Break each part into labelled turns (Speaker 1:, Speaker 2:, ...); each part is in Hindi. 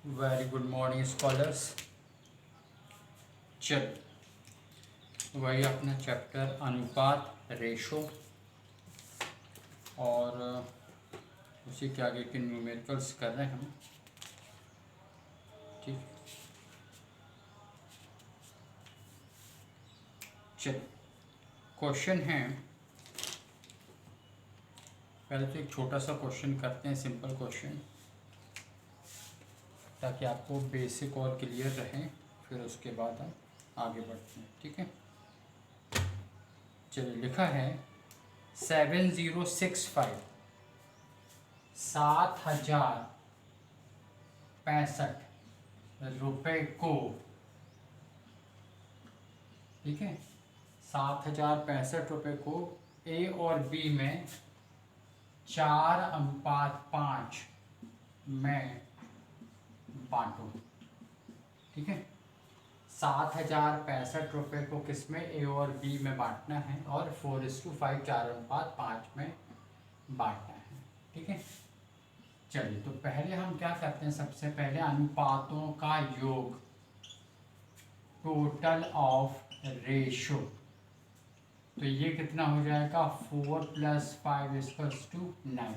Speaker 1: Very good morning scholars. चल वही अपना चैप्टर अनुपात रेशो और उसी के आगे के न्यूमेरिकल्स कर रहे हैं हम। ठीक, चल क्वेश्चन है। पहले तो एक छोटा सा क्वेश्चन करते हैं, सिंपल क्वेश्चन, ताकि आपको बेसिक और क्लियर रहे। फिर उसके बाद हम आगे बढ़ते हैं। ठीक है, चलिए लिखा है 7065 7065 रुपये को, ठीक है, 7065 को ए और बी में 4:5 में बांटो। ठीक है, 7065 को किस में, ए और बी में बांटना है और 4:5 4:5 में बांटना है। ठीक है, चलिए तो पहले हम क्या करते हैं, सबसे पहले अनुपातों का योग, टोटल ऑफ रेशो। तो ये कितना हो जाएगा, 4 + 5 = 9।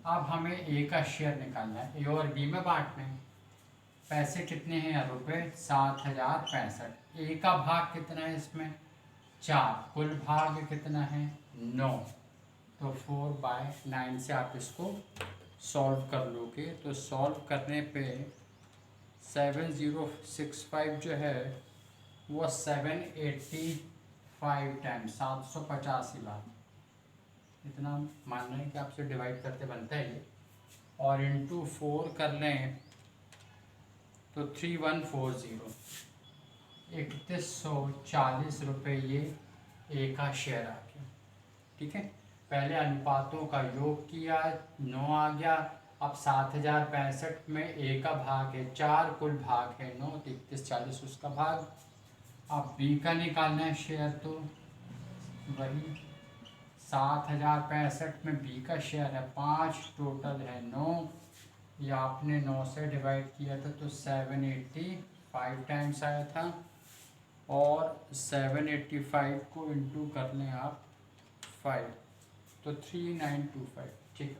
Speaker 1: अब हमें ए का शेयर निकालना है, ए और बी में बांटना है। पैसे कितने हैं, रुपए 7065। ए का भाग कितना है इसमें, 4, कुल भाग कितना है 9। तो 4/9 से आप इसको सॉल्व कर लोगे। तो सॉल्व करने पे 7065 जो है वो 785 टाइम्स 785 बार, इतना मानना है कि आपसे डिवाइड करते बनता है ये, और इंटू 4 कर लें तो 3140, 3140 रुपये ये ए का शेयर आ गया। ठीक है, पहले अनुपातों का योग किया, 9 आ गया। अब 7065 में ए का भाग है 4, कुल भाग है 9, तो 3140 उसका भाग। अब बी का निकालना है शेयर, तो वही 7065 में बी का शेयर है 5, टोटल है 9। या आपने 9 से डिवाइड किया था तो 785 टाइम्स आया था, और 785 को इंटू कर लें आप 5, तो 3925। ठीक है,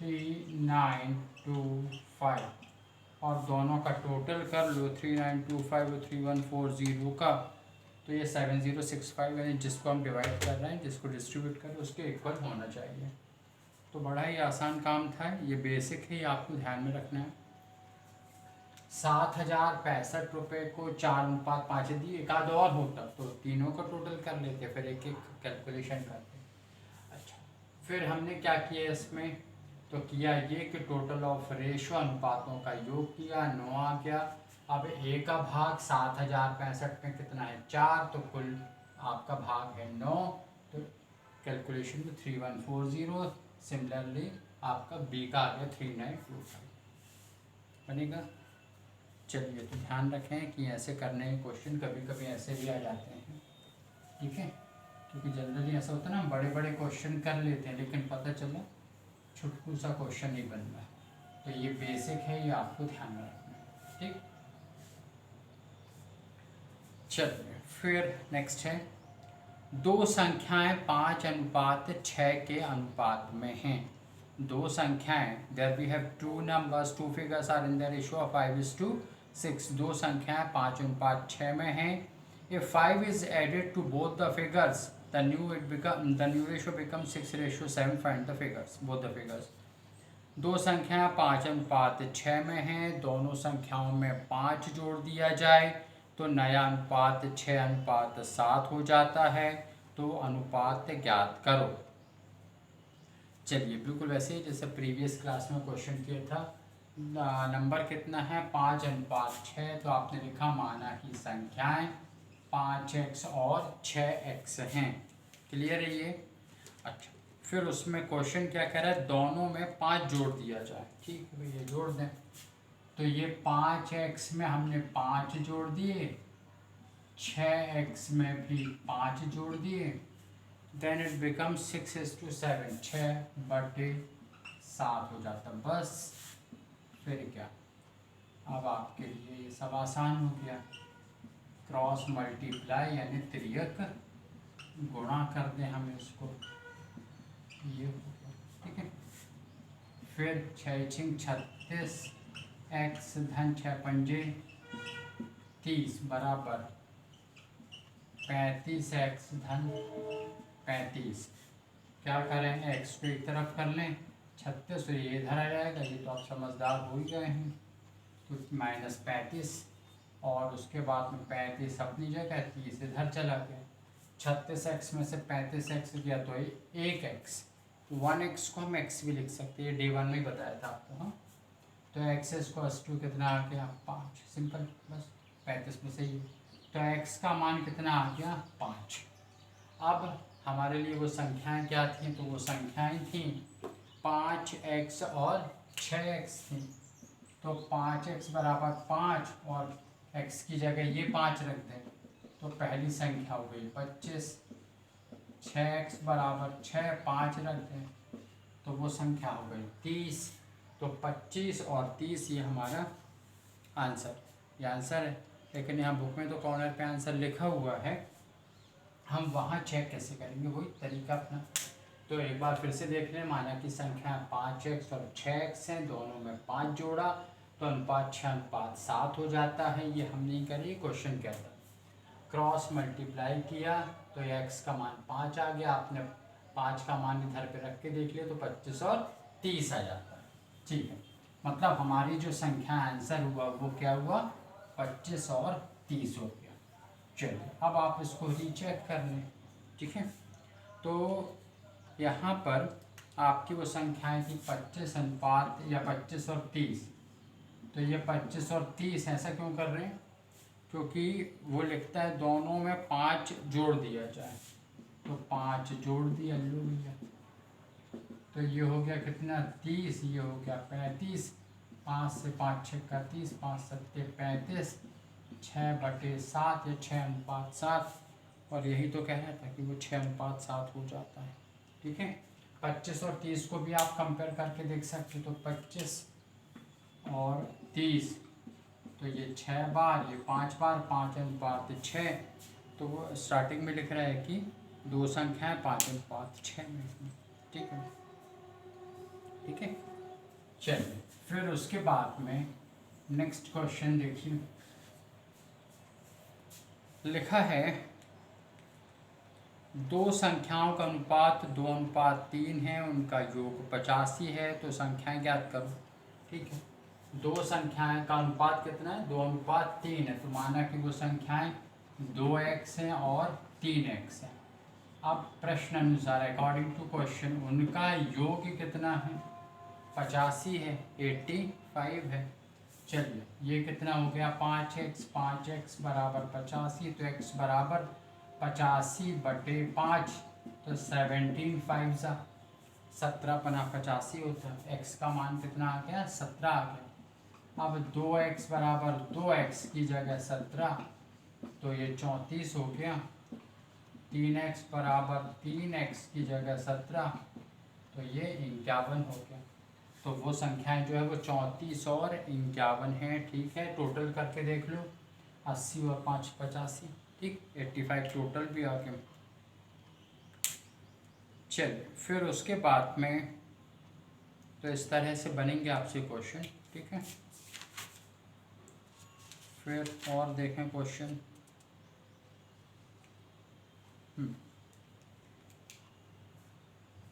Speaker 1: 3925, और दोनों का टोटल कर लो, 3925 और 3140 का, तो ये 7065 यानी जिसको हम डिवाइड कर रहे हैं, जिसको डिस्ट्रीब्यूट कर रहे हैं, उसके इक्वल होना चाहिए। तो बड़ा ही आसान काम था, ये बेसिक है, ये आपको ध्यान में रखना है। 7065 रुपये को 4:5 दिए, एक आध और होता तो तीनों का टोटल कर लेते, फिर एक एक कैलकुलेशन करते। अच्छा, फिर हमने क्या किया इसमें, तो किया ये कि टोटल ऑफ रेशो, अनुपातों का योग किया, 9 आ गया। अब ए का भाग 7065 में कितना है 4, तो कुल आपका भाग है 9, तो कैलकुलेशन में 3140। सिमिलरली आपका बी का आ गया 3925 बनेगा। चलिए तो ध्यान रखें कि ऐसे करने के क्वेश्चन कभी कभी ऐसे भी आ जाते हैं। ठीक है, क्योंकि जनरली ऐसा होता है ना, बड़े बड़े क्वेश्चन कर लेते हैं लेकिन पता चला छुटकू सा क्वेश्चन नहीं बन रहा। तो ये बेसिक है, ये आपको ध्यान में रखना है। ठीक, चलिए फिर नेक्स्ट है, दो संख्याएं 5:6 के अनुपात में हैं। दो संख्याएं, there we have two numbers, two figures are in the ratio of 5:6। दो संख्याएं 5:6 में हैं। If 5 is added to both the figures, the new ratio become 6:7। Find the figures, both the figures. दो संख्याएं 5:6 में हैं, दोनों संख्याओं में 5 जोड़ दिया जाए तो नया अनुपात 6:7 हो जाता है। तो अनुपात ज्ञात करो। चलिए बिल्कुल वैसे ही जैसे प्रीवियस क्लास में क्वेश्चन किया था। नंबर कितना है 5:6, तो आपने लिखा माना कि संख्याएं 5x और 6x हैं। क्लियर है ये। अच्छा, फिर उसमें क्वेश्चन क्या कह रहा है, दोनों में 5 जोड़ दिया जाए। ठीक है भैया, जोड़ दें। तो ये 5x में हमने 5 जोड़ दिए, 6x में भी 5 जोड़ दिए, देन इट बिकम 6:7, 6/7 हो जाता। बस फिर क्या, अब आपके लिए ये सब आसान हो गया। क्रॉस मल्टीप्लाई यानी तिर्यक गुणा कर दें हम इसको, ये हो गया, ठीक है। फिर 6×6 = 36, x धन 6×5 = 30 बराबर 35x धन 35। क्या करें, x को एक तरफ कर लें, 36 तो ये इधर आ जाएगा, ये तो आप समझदार हो ही गए हैं। तो -35 और उसके बाद में 35 अपनी जगह, 30 इधर चला गया। 36x में से 35x गया तो 1x, 1x को हम x भी लिख सकते हैं, डे 1 में ही बताया था आपको। हाँ, तो x² कितना आ गया 5, सिंपल, बस 35 में से ही। तो x का मान कितना आ गया 5। अब हमारे लिए वो संख्याएं क्या थी, तो वो संख्याएं थी 5x और 6x थी। तो 5x बराबर 5 और x की जगह ये 5 रख दें, तो पहली संख्या हो गई 25। 6x बराबर 6, 5 रख दें तो वो संख्या हो गई 30। तो 25 और 30 ये हमारा आंसर, ये आंसर है। लेकिन यहाँ बुक में तो कॉर्नर पे आंसर लिखा हुआ है, हम वहाँ चेक कैसे करेंगे, वही तरीका अपना। तो एक बार फिर से देख लें, माना कि संख्या 5x और 6x हैं, दोनों में 5 जोड़ा तो अनुपात 6:7 हो जाता है। ये हम नहीं करें, क्वेश्चन कहता है। क्रॉस मल्टीप्लाई किया तो x का मान 5 आ गया, आपने 5 का मान इधर पे रख के देख लिया तो 25 और 30 आ जाता है, ठीक है। मतलब हमारी जो संख्या आंसर हुआ वो क्या हुआ, 25 और 30 हो गया। चलिए अब आप इसको रीचेक कर लें, ठीक है। तो यहाँ पर आपकी वो संख्याएं थी 25 अनुपात या 25 और 30, तो ये 25 और 30 ऐसा क्यों कर रहे हैं, क्योंकि वो लिखता है दोनों में 5 जोड़ दिया जाए, तो 5 जोड़ दिया, लो भैया, तो ये हो गया कितना 30, ये हो गया 35। 5 से 5 6 का 30, 5 7 35, 6/7 या 6:7, और यही तो कहना था कि वो 6:7 हो जाता है, ठीक है। 25 और 30 को भी आप कंपेयर करके देख सकते, तो 25 और 30, तो ये 6 बार, ये 5 बार, 5:6, तो वो स्टार्टिंग में लिख रहा है कि दो संख्याएं 5:6 में, ठीक है, ठीक है। चलिए फिर उसके बाद में नेक्स्ट क्वेश्चन देखिए, लिखा है दो संख्याओं का अनुपात 2:3 है, उनका योग 85 है, तो संख्याएं ज्ञात करो, ठीक है। दो संख्याएं का अनुपात कितना है, 2:3 है, तो माना कि वो संख्याएं 2x हैं और 3x हैं। अब प्रश्न अनुसार अकॉर्डिंग टू क्वेश्चन उनका योग कितना है, 85 है, 85 है। चलिए ये कितना हो गया 5x बराबर 85, तो x बराबर 85/5, तो 17×5 17×85 होता है। x का मान कितना आ गया 17 आ गया। अब 2x बराबर 2x की जगह 17, तो ये 34 हो गया। 3x बराबर 3x की जगह 17, तो ये 51 हो गया। तो वो संख्याएं जो है वो 34 और 51 है, ठीक है। टोटल करके देख लो, 80 और 5 85, ठीक, 85 टोटल भी आ गया। चलिए फिर उसके बाद में तो इस तरह से बनेंगे आपसे क्वेश्चन, ठीक है। फिर और देखें क्वेश्चन,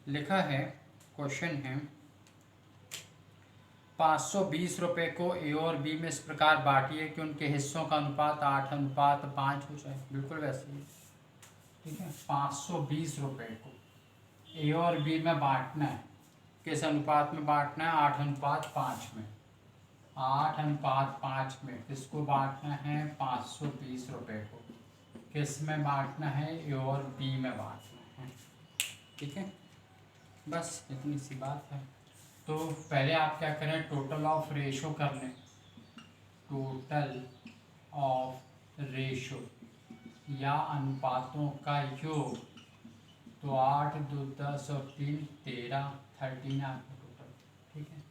Speaker 1: लिखा है, क्वेश्चन है 520 रुपये को ए और बी में इस प्रकार बांटिए कि उनके हिस्सों का अनुपात 8:5 हो जाए। बिल्कुल वैसे ही, ठीक है। 520 रुपये को ए और बी में बांटना है, किस अनुपात में बांटना है, 8:5 में। 8:5 में किसको बांटना है, 520 रुपये को किस में बांटना है, ए और बी में बांटना है, ठीक है। बस इतनी सी बात है। तो पहले आप क्या करें, टोटल ऑफ रेशो कर लें, टोटल ऑफ रेशो या अनुपातों का योग, तो 8 2 10 और 3 13 13 आ गया टोटल, ठीक है।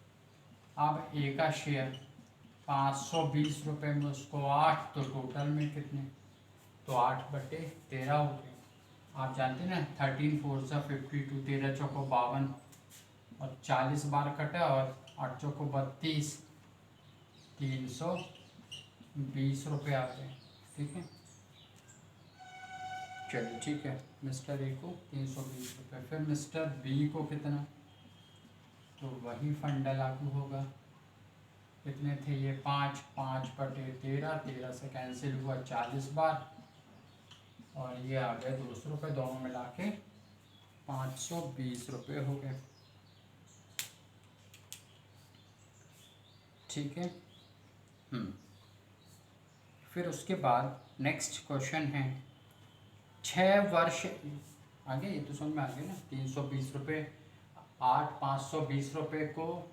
Speaker 1: अब ए का शेयर 520 रुपये में उसको 8, तो टोटल में कितने, तो 8/13 हो गए। आप जानते हैं ना 13 4 52, 13 चौको 52 और 40 बार कटा और 8 चौको 32, 320 रुपये आ गए। ठीक है, चलिए ठीक है, मिस्टर ए को 320 रुपये। फिर मिस्टर बी को कितना, तो वही फंडा लागू होगा। कितने थे ये 5, 5/13, 13 से कैंसिल हुआ 40 बार और ये आ गए 200 रुपये, दोनों मिला के 520 रुपये हो गए। ठीक है। फिर उसके बाद नेक्स्ट क्वेश्चन है 6 वर्ष आगे, ये तो समझ में आ गया ना, 320 रुपये 8, 520 रुपये को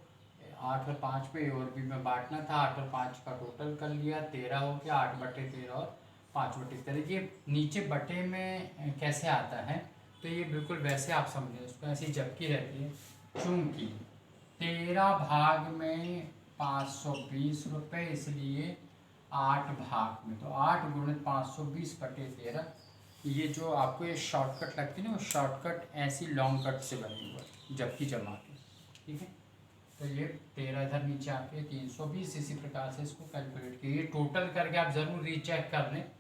Speaker 1: 8 और 5 पे और भी में बांटना था, 8 और 5 का टोटल कर लिया, 13 हो गया, 8/13 और 5/13। ये नीचे बटे में कैसे आता है, तो ये बिल्कुल वैसे आप समझें, उसको ऐसी झपकी रहती है, चूँकि 13 भाग में 520 रुपये, इसलिए 8 भाग में, तो 8 गुणित 520/13। ये जो आपको ये शॉर्टकट लगती है ना, वो शॉर्टकट ऐसी लॉन्ग कट से बनी हुई है, जबकि जमा के। ठीक है, तो ये 13 इधर नीचे आके 320, इसी प्रकार से इसको कैलकुलेट किए। ये टोटल करके आप ज़रूर रीचेक कर लें,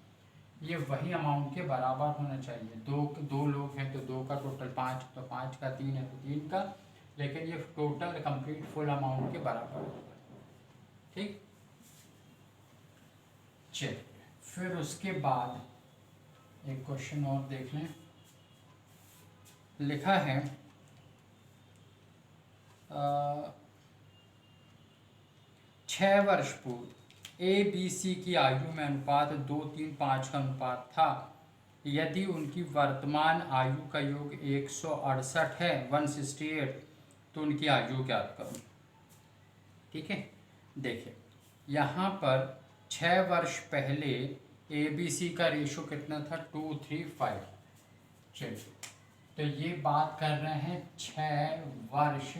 Speaker 1: ये वही अमाउंट के बराबर होना चाहिए। दो लोग हैं तो 2 का टोटल 5, तो 5 का 3 है तो 3 का, लेकिन ये टोटल कंप्लीट फुल अमाउंट के बराबर होगा। ठीक, चलिए फिर उसके बाद एक क्वेश्चन और देख लें। लिखा है 6 वर्ष पूर्व ए बी सी की आयु में अनुपात 2:3:5 का अनुपात था। यदि उनकी वर्तमान आयु का योग 168 है, 168, तो उनकी आयु ज्ञात करो। ठीक है, देखिए यहाँ पर 6 वर्ष पहले ए बी सी का रेशो कितना था, 2:3:5। चलिए, तो ये बात कर रहे हैं 6 वर्ष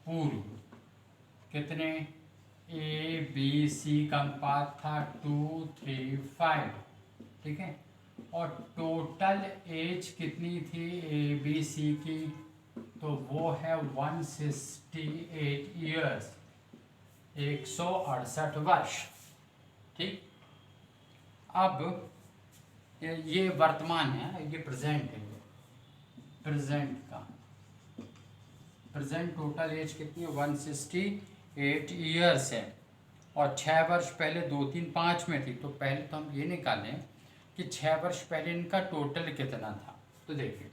Speaker 1: पूर्व, कितने, ए बी सी का अनुपात था 2:3:5। ठीक है, और टोटल एज कितनी थी ए बी सी की, तो वो है 168 ईयर्स, 168 वर्ष। ठीक, अब ये वर्तमान है, ये प्रेजेंट है, प्रेजेंट का प्रेजेंट टोटल एज कितनी है, 168 ईयर्स है, और 6 वर्ष पहले 2:3:5 में थी। तो पहले तो हम ये निकालें कि 6 वर्ष पहले इनका टोटल कितना था। तो देखिए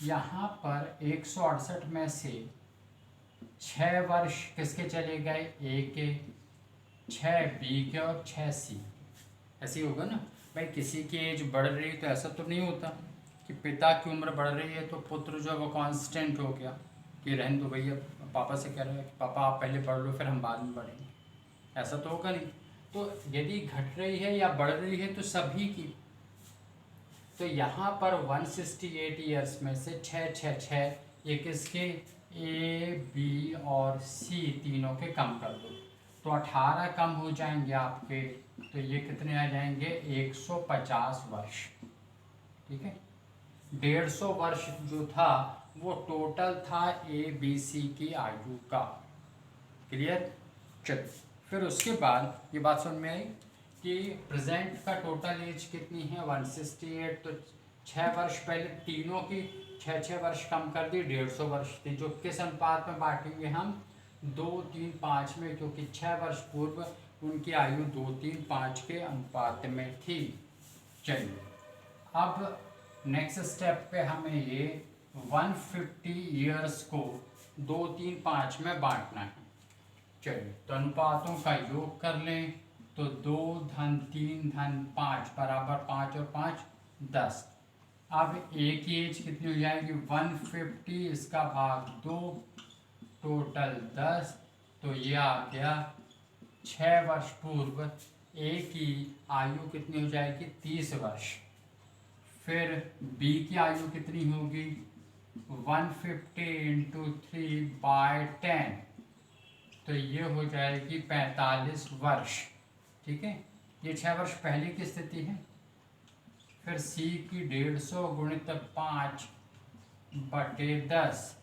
Speaker 1: यहाँ पर 168 में से 6 वर्ष किसके चले गए, ए के, 6 बी के और 6 सी। ऐसे ही होगा ना भाई, किसी की एज बढ़ रही है तो ऐसा तो नहीं होता कि पिता की उम्र बढ़ रही है तो पुत्र जो है वो कांस्टेंट हो गया कि रहने दो भैया, पापा से कह रहे हैं कि पापा आप पहले पढ़ लो फिर हम बाद में पढ़ेंगे, ऐसा तो होगा नहीं। तो यदि घट रही है या बढ़ रही है तो सभी की, तो यहाँ पर 168 ईयर्स में से 6 ये किसके, ए बी और सी तीनों के कम कर दो, तो 18 कम हो जाएंगे आपके, तो ये कितने आ जाएंगे, 150 वर्ष। ठीक है, 150 वर्ष जो था वो टोटल था ए बी सी की आयु का। क्लियर, चलिए फिर उसके बाद ये बात समझ में आई कि प्रेजेंट का टोटल एज कितनी है, 168। तो 6 वर्ष पहले तीनों की 6 वर्ष कम कर दी, 150 वर्ष थी, जो किस अनुपात में बांटेंगे हम, 2:3:5 में, क्योंकि 6 वर्ष पूर्व उनकी आयु 2:3:5 के अनुपात में थी। चलिए अब नेक्स्ट स्टेप पे हमें ये 150 ईयर्स को 2:3:5 में बांटना है। चलिए तो अनुपातों का योग कर लें, तो 2 धन 3 धन 5 बराबर 5 और 5 10। अब ए की एज कितनी हो जाएगी, 150, इसका भाग 2, टोटल 10, तो ये आ गया 6 वर्ष पूर्व ए की आयु कितनी हो जाएगी, 30 वर्ष। फिर बी की आयु कितनी होगी, 150 × 3/10, तो ये हो जाएगी 45 वर्ष। ठीक है, ये 6 वर्ष पहले की स्थिति है। फिर सी की 150 गुणित 5/10,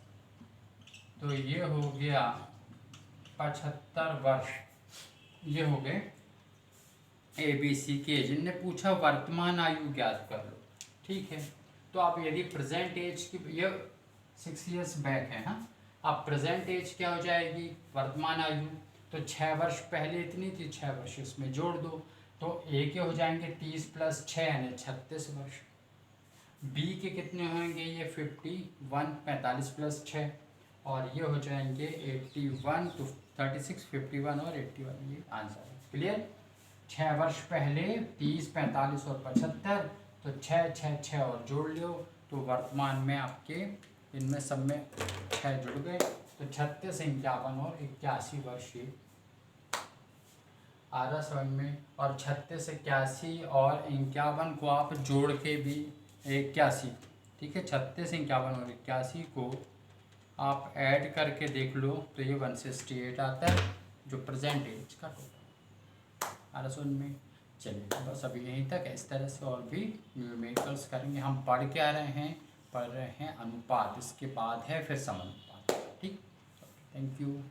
Speaker 1: तो ये हो गया 75 वर्ष। ये हो गए ABC के। जिनने पूछा वर्तमान आयु ज्ञात कर लो। ठीक है, तो आप यदि प्रेजेंट एज की, ये 6 ईयर्स बैक है, हाँ, अब प्रेजेंट एज क्या हो जाएगी, वर्तमान आयु, तो 6 वर्ष पहले इतनी थी, 6 वर्ष इसमें जोड़ दो, तो ए के हो जाएंगे 30 + 6 यानी 36 वर्ष। बी के कितने होंगे, ये 51, 45 + 6, और ये हो जाएंगे 81, तो 36, 51 और 81, ये आंसर है। क्लियर। 6 वर्ष पहले 30, 45 और 75, तो 6, 6, 6 और जोड़ लो, तो वर्तमान में आपके इनमें सब में 6 जुड़ गए, तो 36, 51 और 81 वर्ष ये आ रहा समझ में। और 36, 81 और 51 को आप जोड़ के भी 81, ठीक है, 36, 51 और 81 को आप ऐड करके देख लो, तो ये 168 आता है, जो प्रेजेंट एज का टोटल आ रहा समझ में। चलिए बस अभी यहीं तक है। इस तरह से और भी न्यूमेरिकल्स करेंगे। हम पढ़ के आ रहे हैं, पढ़ रहे हैं अनुपात, इसके बाद है फिर समानुपात। ठीक, थैंक यू।